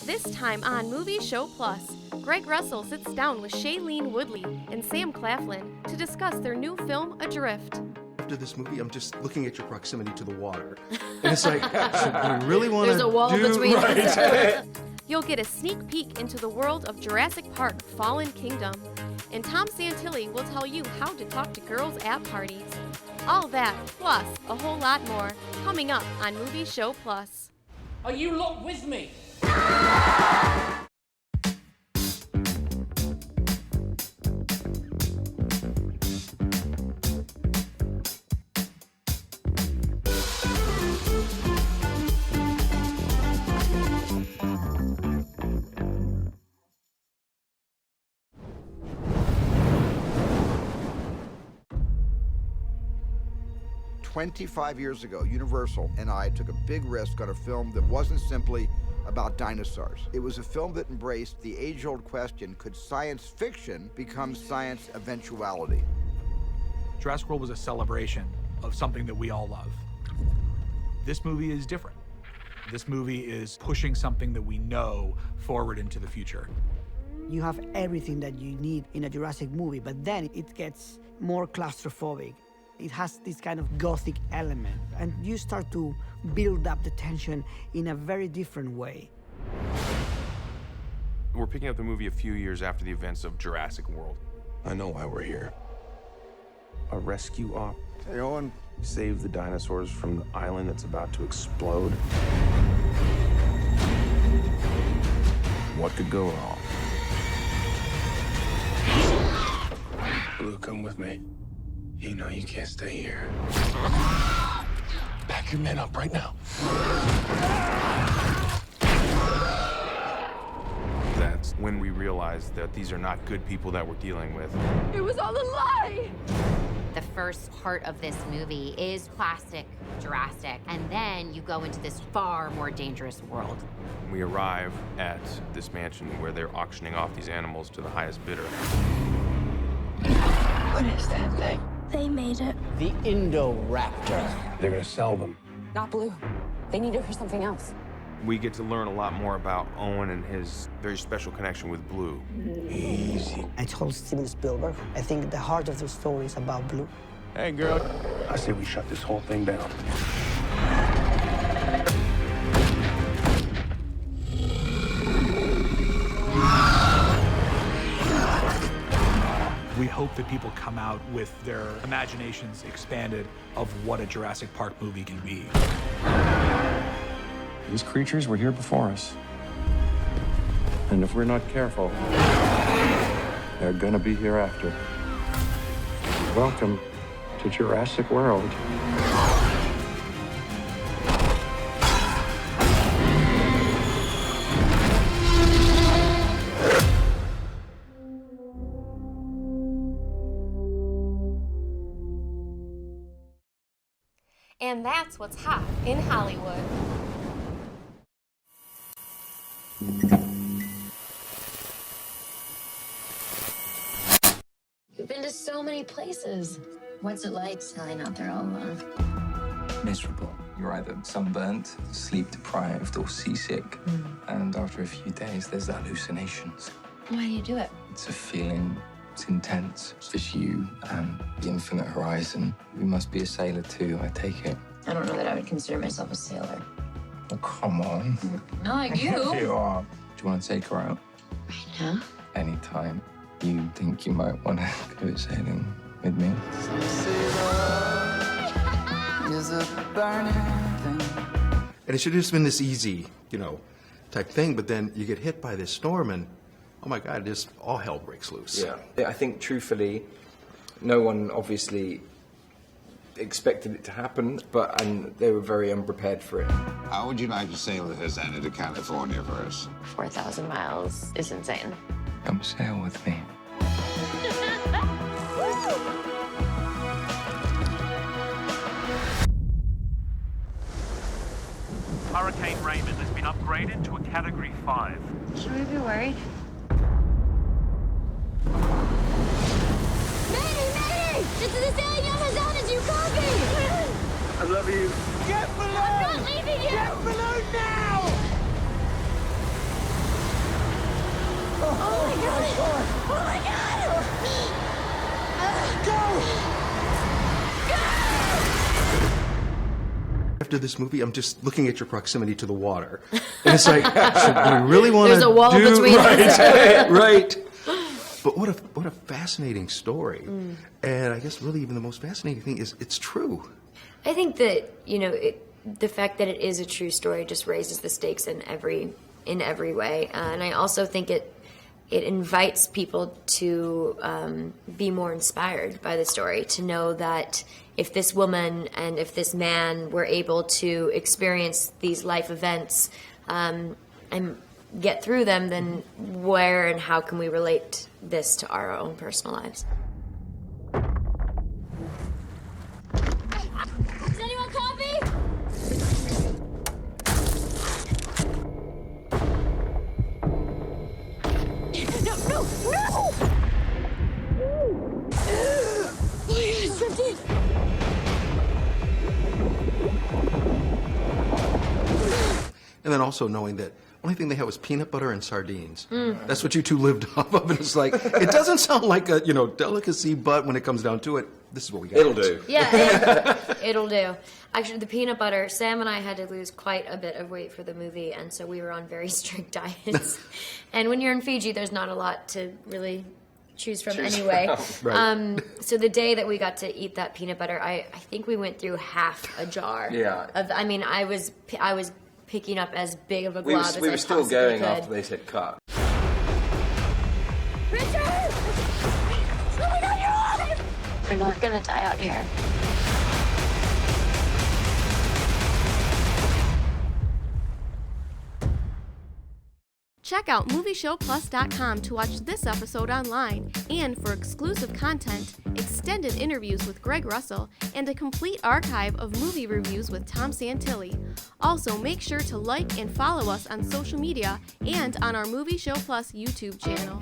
This time on Movie Show Plus, Greg Russell sits down with Shailene Woodley and Sam Claflin to discuss their new film, Adrift. After this movie, I'm just looking at your proximity to the water. And it's like, do you really want to There's a wall between us. You'll get a sneak peek into the world of Jurassic Park Fallen Kingdom. And Tom Santilli will tell you how to talk to girls at parties. All that, plus a whole lot more, coming up on Movie Show Plus. Are you lot with me? 25 years ago, Universal and I took a big risk on a film that wasn't simply about dinosaurs. It was a film that embraced the age-old question, could science fiction become science eventuality? Jurassic World was a celebration of something that we all love. This movie is different. This movie is pushing something that we know forward into the future. You have everything that you need in a Jurassic movie, but then it gets more claustrophobic. It has this kind of gothic element, and you start to build up the tension in a very different way. We're picking up the movie a few years after the events of Jurassic World. I know why we're here. A rescue op. Hey, Owen. Save the dinosaurs from the island that's about to explode. What could go wrong? Blue, come with me. You know you can't stay here. Pack your men up right now. That's when we realized that these are not good people that we're dealing with. It was all a lie! The first part of this movie is classic Jurassic, and then you go into this far more dangerous world. We arrive at this mansion where they're auctioning off these animals to the highest bidder. What is that thing? They made it. The Indoraptor. They're gonna sell them. Not Blue. They need it for something else. We get to learn a lot more about Owen and his very special connection with Blue. Easy. I told Steven Spielberg, I think the heart of the story is about Blue. Hey, girl. I say we shut this whole thing down. We hope that people come out with their imaginations expanded of what a Jurassic Park movie can be. These creatures were here before us. And if we're not careful, they're gonna be here after. Welcome to Jurassic World. And that's what's hot in Hollywood. You've been to so many places. What's it like selling out there all alone? Miserable. You're either sunburnt, sleep deprived, or seasick. And after a few days, there's hallucinations. Why do you do it? It's a feeling. It's intense. It's just you and the infinite horizon. You must be a sailor too, I take it. I don't know that I would consider myself a sailor. Oh, come on. Not like you. You are. Do you want to take her out? Right now? Anytime. You think you might want to go sailing with me? And it should have just been this easy, type thing, but then you get hit by this storm and, oh my God, just all hell breaks loose. Yeah, I think truthfully, no one obviously expected it to happen, and they were very unprepared for it. How would you like to sail the Hosanna to California for us? 4,000 miles is insane. Come sail with me. Hurricane Raymond has been upgraded to a Category 5. Should we be worried? Mayday! This is the sailing Amazonas, you copy! I love you. Get below! I'm not leaving you! Get below now! after this movie, I'm just looking at your proximity to the water. And it's like, should we really want to There's a wall between us. Right. But what a fascinating story. And I guess really even the most fascinating thing is it's true. I think that, you know, the fact that it is a true story just raises the stakes in every way. And I also think it invites people to be more inspired by the story, to know that if this woman and if this man were able to experience these life events and get through them, then where and how can we relate this to our own personal lives? Does anyone copy? No! Please, drifted. And then also knowing that only thing they had was peanut butter and sardines. That's what you two lived off of. And it's like, it doesn't sound like a, delicacy, but when it comes down to it, this is what we got. It'll do. Yeah, it'll do. Actually, the peanut butter, Sam and I had to lose quite a bit of weight for the movie, and so we were on very strict diets. And when you're in Fiji, there's not a lot to really choose from anyway. Right. So the day that we got to eat that peanut butter, I think we went through half a jar. Yeah. I was picking up as big of a glob as I We were still possibly going could. after they said cut. Richard! Oh my God, you're alive! We're not gonna die out here. Check out MovieShowPlus.com to watch this episode online and for exclusive content, extended interviews with Greg Russell, and a complete archive of movie reviews with Tom Santilli. Also, make sure to like and follow us on social media and on our Movie Show Plus YouTube channel.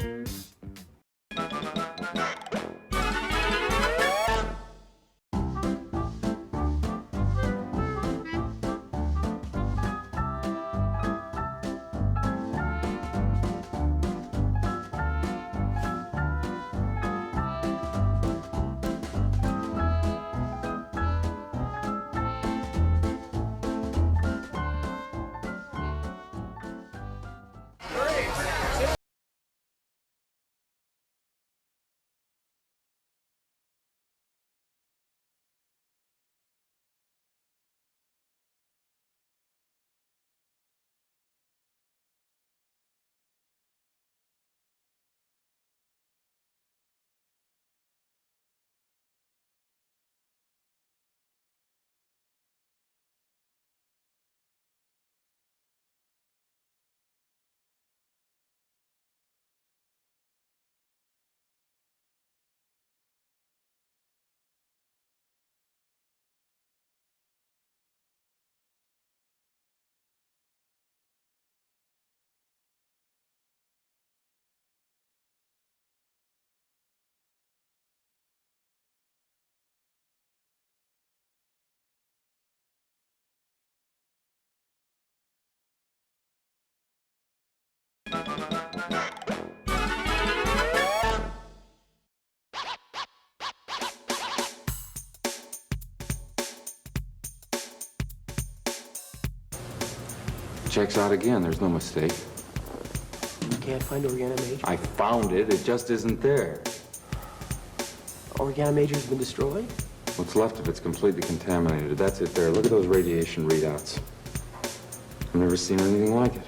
Checks out again. There's no mistake. You can't find Organa Major? I found it. It just isn't there. Organa Major's been destroyed? What's left of it's completely contaminated. That's it there. Look at those radiation readouts. I've never seen anything like it.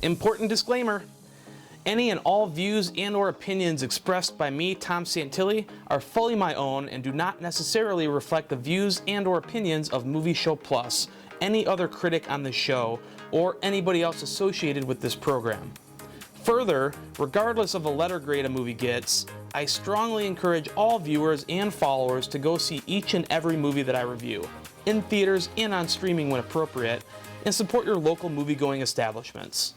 Important disclaimer. Any and all views and or opinions expressed by me, Tom Santilli, are fully my own and do not necessarily reflect the views and or opinions of Movie Show Plus, any other critic on the show, or anybody else associated with this program. Further, regardless of the letter grade a movie gets, I strongly encourage all viewers and followers to go see each and every movie that I review, in theaters and on streaming when appropriate, and support your local movie-going establishments.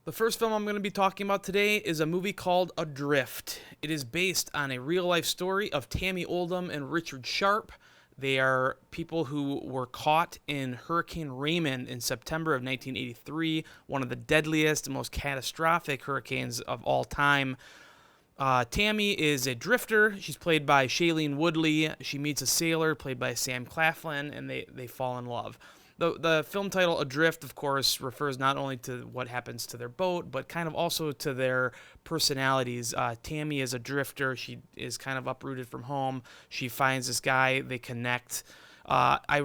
The first film I'm going to be talking about today is a movie called Adrift. It is based on a real-life story of Tammy Oldham and Richard Sharp. They are people who were caught in Hurricane Raymond in September of 1983, one of the deadliest and most catastrophic hurricanes of all time. Tammy is a drifter. She's played by Shailene Woodley. She meets a sailor played by Sam Claflin, and they fall in love. The film title Adrift, of course, refers not only to what happens to their boat, but kind of also to their personalities. Tammy is a drifter. She is kind of uprooted from home. She finds this guy. They connect. I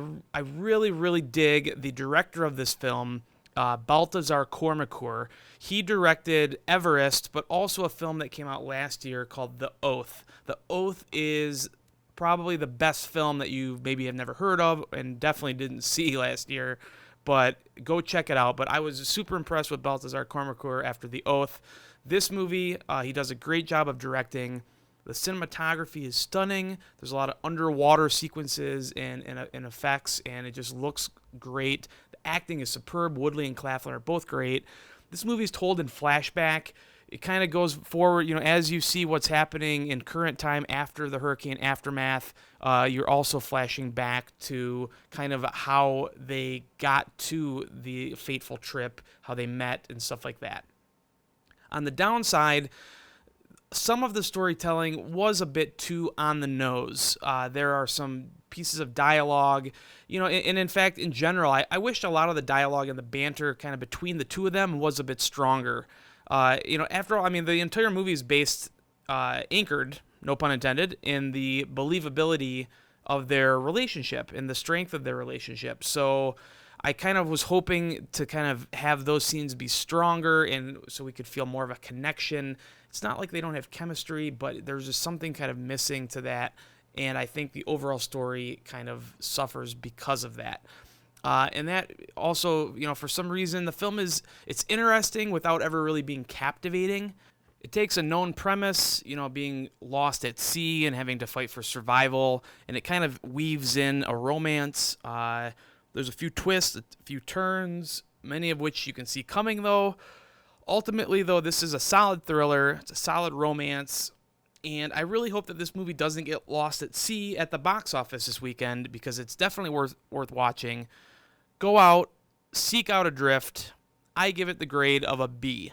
really, really dig the director of this film, Baltazar Kormákur. He directed Everest, but also a film that came out last year called The Oath. The Oath is probably the best film that you maybe have never heard of and definitely didn't see last year, but go check it out. But I was super impressed with Baltazar Kormákur after The Oath. This movie, he does a great job of directing. The cinematography is stunning. There's a lot of underwater sequences and effects, and it just looks great. The acting is superb. Woodley and Claflin are both great. This movie is told in flashback. It kind of goes forward, as you see what's happening in current time after the hurricane aftermath. You're also flashing back to kind of how they got to the fateful trip, how they met, and stuff like that. On the downside, some of the storytelling was a bit too on the nose. There are some pieces of dialogue, and in fact, in general, I wish a lot of the dialogue and the banter kind of between the two of them was a bit stronger. After all, the entire movie is based, anchored, no pun intended, in the believability of their relationship and the strength of their relationship. So I kind of was hoping to kind of have those scenes be stronger and so we could feel more of a connection. It's not like they don't have chemistry, but there's just something kind of missing to that. And I think the overall story kind of suffers because of that. And that also, for some reason, the film it's interesting without ever really being captivating. It takes a known premise, being lost at sea and having to fight for survival, and it kind of weaves in a romance. There's a few twists, a few turns, many of which you can see coming, though. Ultimately, though, this is a solid thriller. It's a solid romance. And I really hope that this movie doesn't get lost at sea at the box office this weekend, because it's definitely worth watching. Go out, seek out Adrift. I give it the grade of a B.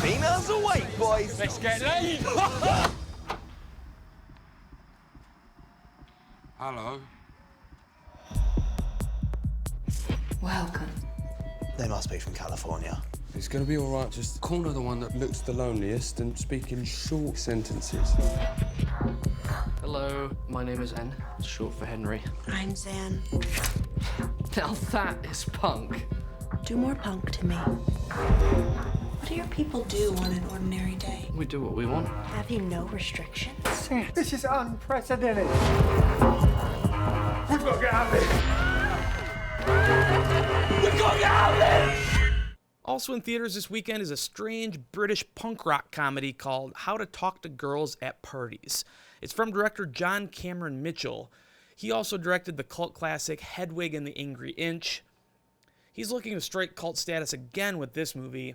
Females awake, boys. Let's get laid. Hello. Welcome. They must be from California. It's gonna be all right. Just corner the one that looks the loneliest and speak in short sentences. Hello, my name is N, short for Henry. I'm Zan. Now that is punk. Do more punk to me. What do your people do on an ordinary day? We do what we want. Have you no restrictions? This is unprecedented. We've got to get out of this. We've got to get out of this. Also in theaters this weekend is a strange British punk rock comedy called How to Talk to Girls at Parties. It's from director John Cameron Mitchell. He also directed the cult classic Hedwig and the Angry Inch. He's looking to strike cult status again with this movie.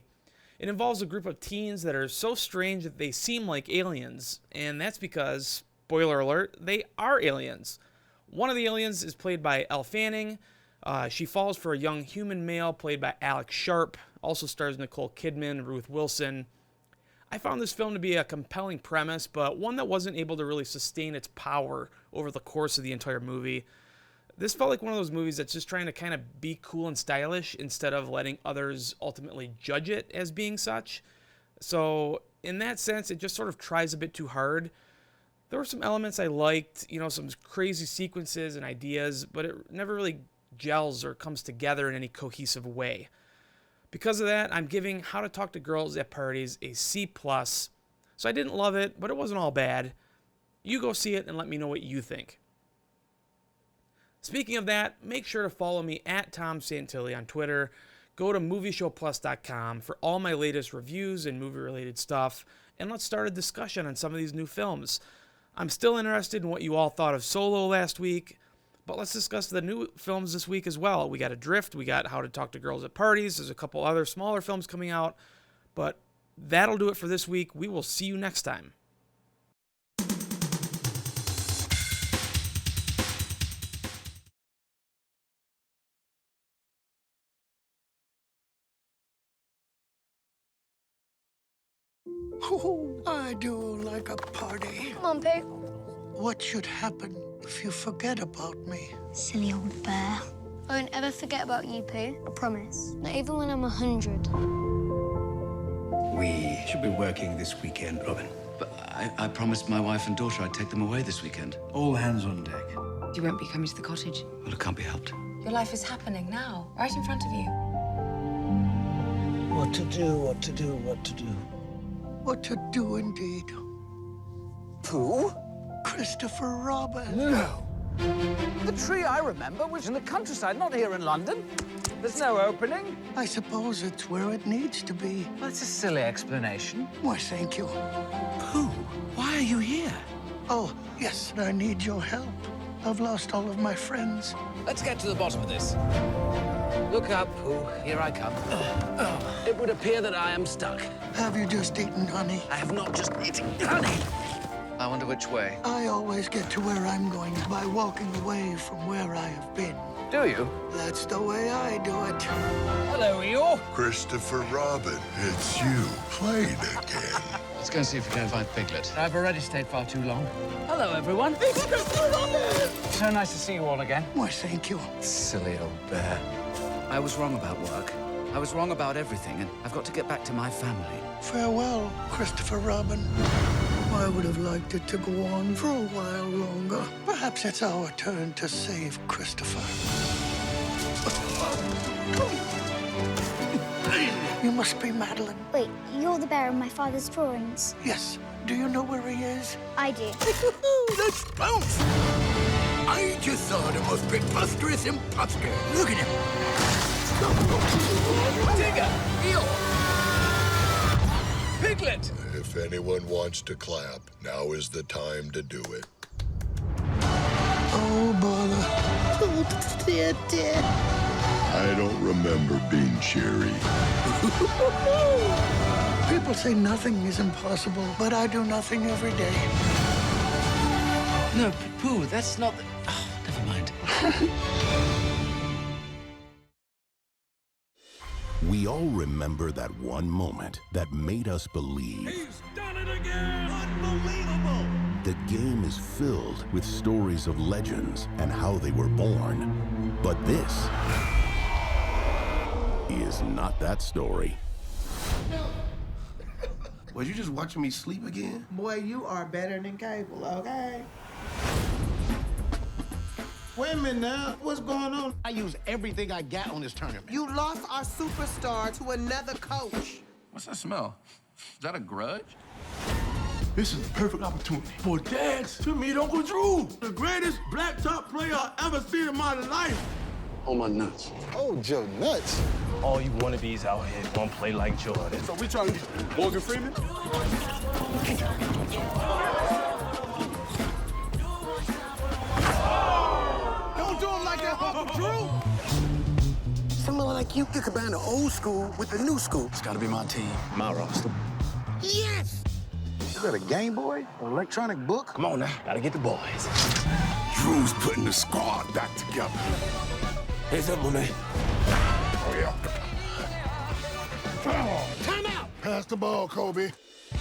It involves a group of teens that are so strange that they seem like aliens, and that's because, spoiler alert, they are aliens. One of the aliens is played by Elle Fanning. She falls for a young human male played by Alex Sharp. Also stars Nicole Kidman, Ruth Wilson. I found this film to be a compelling premise, but one that wasn't able to really sustain its power over the course of the entire movie. This felt like one of those movies that's just trying to kind of be cool and stylish instead of letting others ultimately judge it as being such. So in that sense, it just sort of tries a bit too hard. There were some elements I liked, some crazy sequences and ideas, but it never really gels or comes together in any cohesive way. Because of that, I'm giving How to Talk to Girls at Parties a C+. So I didn't love it, but it wasn't all bad. You go see it and let me know what you think. Speaking of that, make sure to follow me at Tom Santilli on Twitter. Go to movieshowplus.com for all my latest reviews and movie-related stuff, and let's start a discussion on some of these new films. I'm still interested in what you all thought of Solo last week, but let's discuss the new films this week as well. We got Adrift, we got How to Talk to Girls at Parties, there's a couple other smaller films coming out, but that'll do it for this week. We will see you next time. Oh, I do like a party. Come on, Pooh. What should happen if you forget about me? Silly old bear. I won't ever forget about you, Pooh. I promise. Not even when I'm 100. We should be working this weekend, Robin. But I promised my wife and daughter I'd take them away this weekend. All hands on deck. You won't be coming to the cottage. Well, it can't be helped. Your life is happening now, right in front of you. What to do, what to do, what to do. What to do indeed. Pooh? Christopher Robin. No. The tree I remember was in the countryside, not here in London. There's no opening. I suppose it's where it needs to be. That's a silly explanation. Why, thank you. Pooh, why are you here? Oh, yes, I need your help. I've lost all of my friends. Let's get to the bottom of this. Look up, Pooh. Here I come. It would appear that I am stuck. Have you just eaten honey? I have not just eaten honey. I wonder which way. I always get to where I'm going by walking away from where I have been. Do you? That's the way I do it. Hello, Eeyore. Christopher Robin, it's you playing again. Let's go and see if we can find Piglet. I've already stayed far too long. Hello, everyone. It's Christopher Robin! So nice to see you all again. Why, thank you. Silly old bear. I was wrong about work. I was wrong about everything, and I've got to get back to my family. Farewell, Christopher Robin. I would have liked it to go on for a while longer. Perhaps it's our turn to save Christopher. You must be Madeline. Wait, you're the bearer of my father's drawings? Yes. Do you know where he is? I do. Let's bounce! I just saw the most preposterous imposter. Look at him. Tigger! Eel! Piglet! If anyone wants to clap, now is the time to do it. Oh, bother. Oh, dear, dear. I don't remember being cheery. People say nothing is impossible, but I do nothing every day. No, Pooh, that's not the... Oh, never mind. We all remember that one moment that made us believe. He's done it again! Unbelievable! The game is filled with stories of legends and how they were born. But this is not that story. Was you just watching me sleep again? Boy, you are better than Cable, okay? Wait a minute now. What's going on? I used everything I got on this tournament. You lost our superstar to another coach. What's that smell? Is that a grudge? This is the perfect opportunity for Dads to meet Uncle Drew, the greatest black top player I've ever seen in my life. Oh, my nuts. Oh, Joe nuts. All you wannabes out here won't play like Jordan. So we trying to get Morgan Freeman? Don't do him like that, Uncle Drew. Someone like you could combine the old school with the new school. It's got to be my team, my roster. Yes! You got a Game Boy? An electronic book? Come on now, gotta get the boys. Drew's putting the squad back together. Heads up, my man. Oh, yeah. Foul. Time out! Pass the ball, Kobe.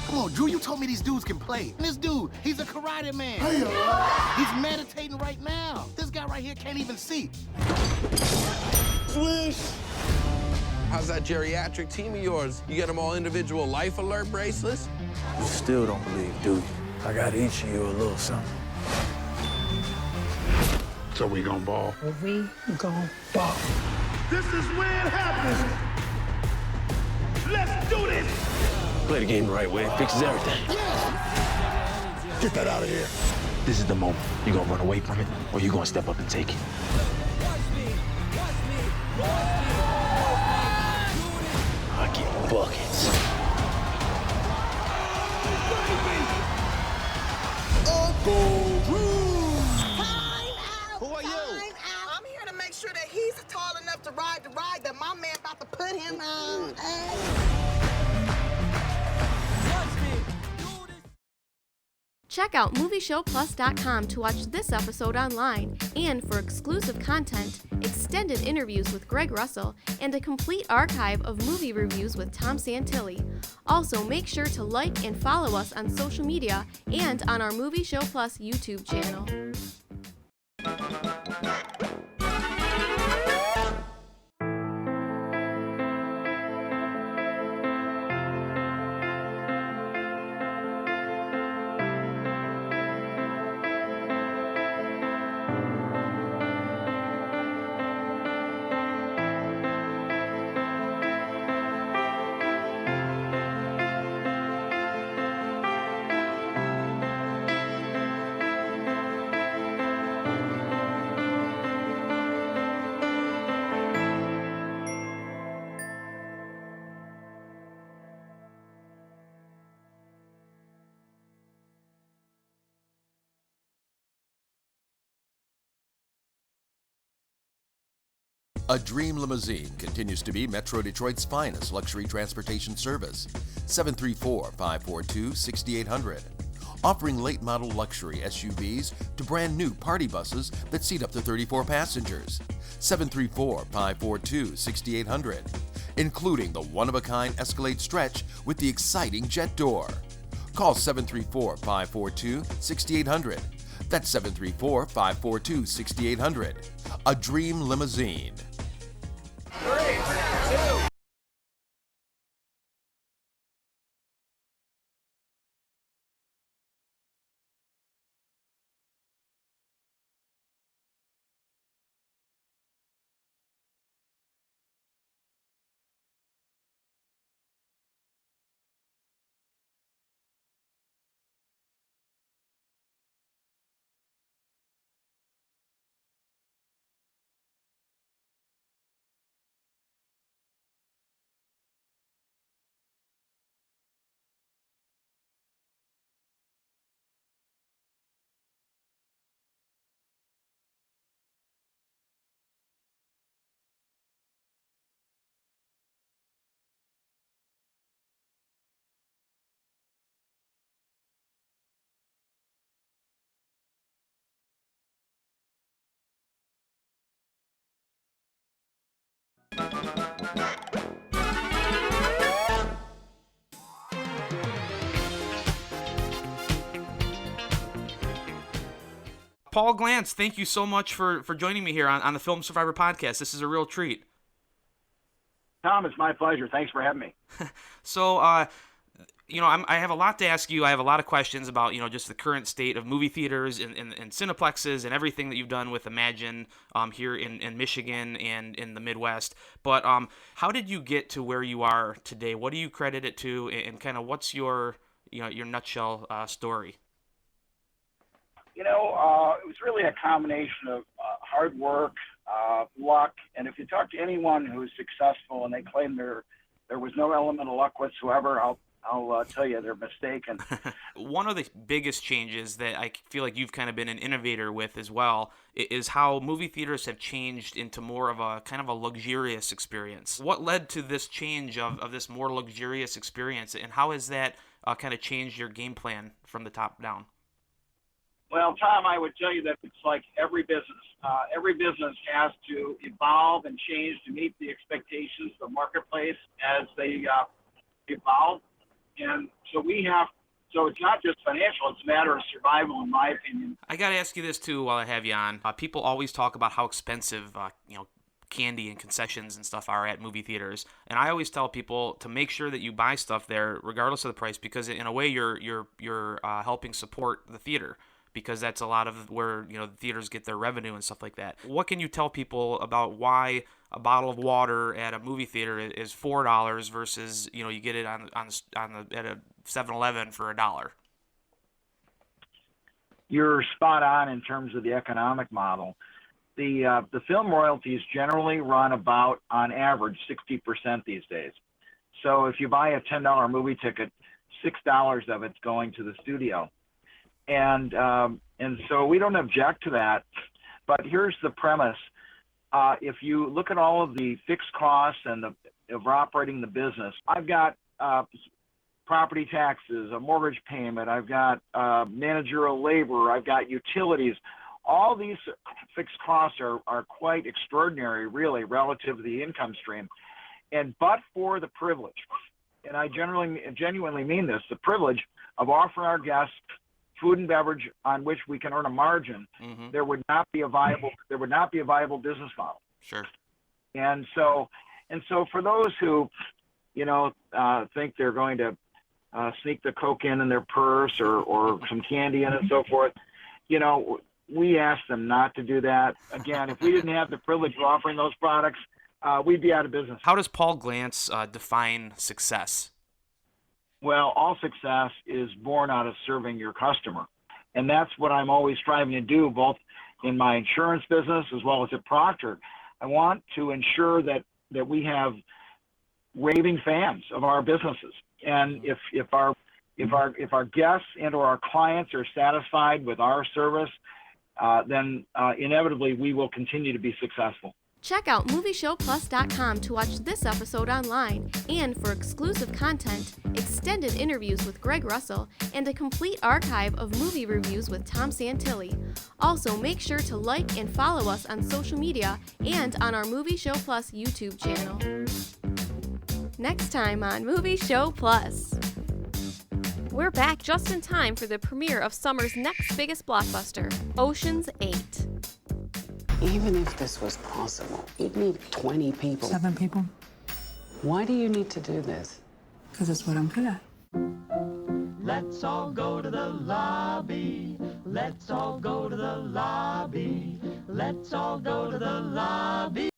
Come on, Drew, you told me these dudes can play. And this dude, he's a karate man. Hey, He's meditating right now. This guy right here can't even see. Swish. How's that geriatric team of yours? You get them all individual life alert bracelets? You still don't believe, do you? I got each of you a little something. So we gon' ball? We gon' ball. This is where it happens. Let's do this. Play the game the right way. Fixes everything. Get that out of here. This is the moment. You gonna run away from it, or you gonna step up and take it? I get buckets. Uncle Drew. Who are you? I'm here to make sure that he's tall enough to ride the ride that my man about to put him on. Check out MovieShowPlus.com to watch this episode online and for exclusive content, extended interviews with Greg Russell, and a complete archive of movie reviews with Tom Santilli. Also, make sure to like and follow us on social media and on our Movie Show Plus YouTube channel. A Dream Limousine continues to be Metro Detroit's finest luxury transportation service. 734-542-6800. Offering late model luxury SUVs to brand new party buses that seat up to 34 passengers. 734-542-6800. Including the one-of-a-kind Escalade Stretch with the exciting jet door. Call 734-542-6800. That's 734-542-6800. A Dream Limousine. 3, 2. Paul Glantz, thank you so much for joining me here on the Film Survivor podcast. This is a real treat. Tom, it's my pleasure. Thanks for having me. So, I have a lot to ask you. I have a lot of questions about, just the current state of movie theaters and cineplexes and everything that you've done with Imagine here in Michigan and in the Midwest. But how did you get to where you are today? What do you credit it to, and kind of what's your nutshell story? It was really a combination of hard work, luck, and if you talk to anyone who's successful and they claim there was no element of luck whatsoever, I'll tell you they're mistaken. One of the biggest changes that I feel like you've kind of been an innovator with as well is how movie theaters have changed into more of a kind of a luxurious experience. What led to this change of this more luxurious experience, and how has that kind of changed your game plan from the top down? Well, Tom, I would tell you that it's like every business. Every business has to evolve and change to meet the expectations of the marketplace as they evolve. And so so it's not just financial, it's a matter of survival, in my opinion. I got to ask you this, too, while I have you on. People always talk about how expensive, candy and concessions and stuff are at movie theaters, and I always tell people to make sure that you buy stuff there regardless of the price, because in a way you're helping support the theater, because that's a lot of where the theaters get their revenue and stuff like that. What can you tell people about why a bottle of water at a movie theater is $4 versus you get it at a 7-Eleven for $1? You're spot on in terms of the economic model. The film royalties generally run about, on average, 60% these days. So if you buy a $10 movie ticket, $6 of it's going to the studio. And so we don't object to that. But here's the premise. If you look at all of the fixed costs and of operating the business, I've got property taxes, a mortgage payment, I've got managerial labor, I've got utilities. All these fixed costs are quite extraordinary, really, relative to the income stream. But for the privilege, and I genuinely mean this, the privilege of offering our guests food and beverage on which we can earn a margin, there would not be a viable business model. Sure. And so for those who, think they're going to sneak the Coke in their purse or some candy in and so forth, we ask them not to do that. Again, if we didn't have the privilege of offering those products, we'd be out of business. How does Paul Glantz define success? Well, all success is born out of serving your customer. And that's what I'm always striving to do, both in my insurance business as well as at Procter. I want to ensure that we have raving fans of our businesses. And if our guests and or our clients are satisfied with our service, then inevitably we will continue to be successful. Check out MovieShowPlus.com to watch this episode online, and for exclusive content, extended interviews with Greg Russell, and a complete archive of movie reviews with Tom Santilli. Also, make sure to like and follow us on social media and on our Movie Show Plus YouTube channel. Next time on Movie Show Plus. We're back just in time for the premiere of summer's next biggest blockbuster, Ocean's 8. Even if this was possible, you'd need 20 people. 7 people. Why do you need to do this? Because it's what I'm good at. Let's all go to the lobby. Let's all go to the lobby. Let's all go to the lobby.